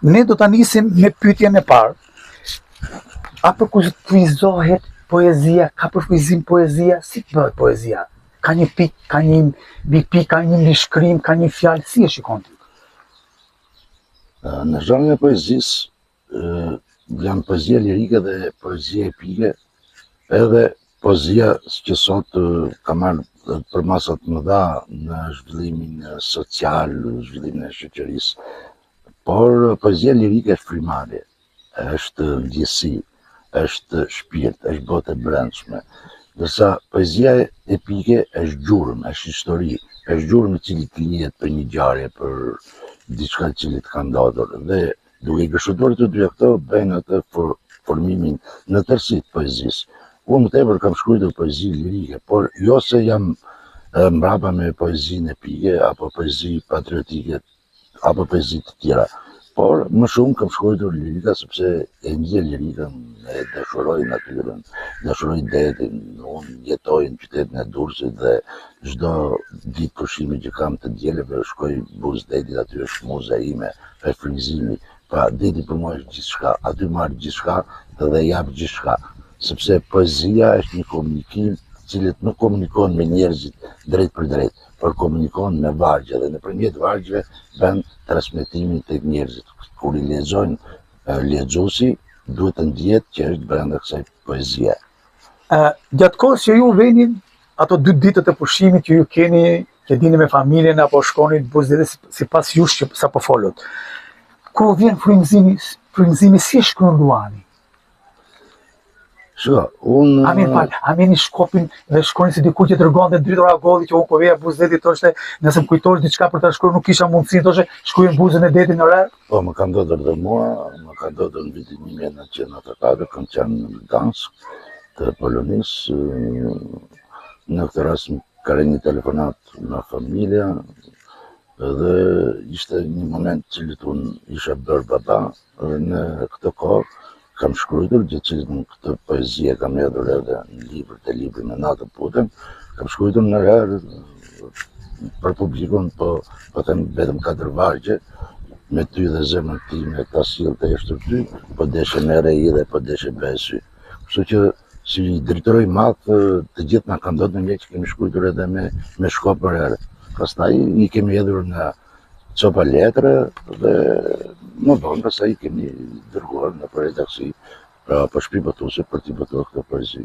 Ne do ta nisim me pyetjen e parë. A përkufizohet poezia? Ka përkufizim poezia? Si bëhet poezia? Ka një pikë, ka një bipik, ka një shkrim, ka një fjalë, si e shikon ti? Në zhanën e poezisë, janë poezia lirike dhe poezia epike, edhe poezia që sot ka marrë për masat më dha në zhvillimin social, zhvillimin e shoqërisë. Por poezia lirike është frymare, është ndjesi, është shpirt, është botë e brendshme. Ndërsa poezia epike është gjurmë, është histori, është gjurmë i cili të lihet për një ngjarje, për diçka që të ka ndodhur. Dhe duke i gëshuar të dyja këto, bëjnë atë formimin në tërësi të poezisë. Unë më tepër kam shkruar poezi lirike, por jo se jam mbrapa me poezinë epike, apo poezi patriotike, apo poezi të tjera. Por më shumë kam shkruar lirika sepse e ndjej lirikën, e dashuroj natyrën, dashuroj detin. Unë jetoj në qytetin e Durrësit dhe çdo ditë pushimi që kam të dielëve shkoj buzë detit, aty është muza ime e frymëzimit. Pra deti për mua është gjithçka, aty marr gjithçka dhe jap gjithçka. Sepse poezia është një komunikim i cili nuk komunikon me njerëzit drejt për drejt, por komunikon me vargje dhe nëpërmjet vargjeve bën transmetimin tek njerëzit. Kur i lexojnë lexuesi, duhet të ndjehet që është brenda kësaj poezie. Gjatë kohës që ju veni ato 2 ditët e pushimit që ju keni, që dini me familjen apo shkoni të buzë sipas jush që sapo folët. Kur vjen frymëzimi si e shkruan Luani? A merrni shkopin dhe shkoni si diku që tregon dhe dritora golli që unë po veja buzë detit thoshte, nëse më kujtosh diçka për ta shkruar nuk kisha mundësi, thoshte shkruaj buzën e detit në re. Po, më ka ndodhur dhe mua, më ka ndodhur në vitin 1994, kam qenë në Gdansk të Polonisë. Në këtë rast më ka rënë një telefonat nga familja dhe ishte një moment që unë isha bërë baba në këtë kohë. Kam shkruar gjithë në këtë poezi kam hedhur edhe në libri me natën putën, kam shkruar në herë për publikun, po them vetëm 4 vargje, me ty dhe zemrën time ta sillte jashtë ty, po deshe me rei dhe po deshe besy. Kështu që si drejtori i madh të gjithë na ka ndodhur një që kemi shkruar edhe me shkop për herë. Pastaj i kemi hedhur në copa letre dhe më vonë pastaj kemi dërguar në redaksi pra për shpifatuese për t'i botuar këtë poezi.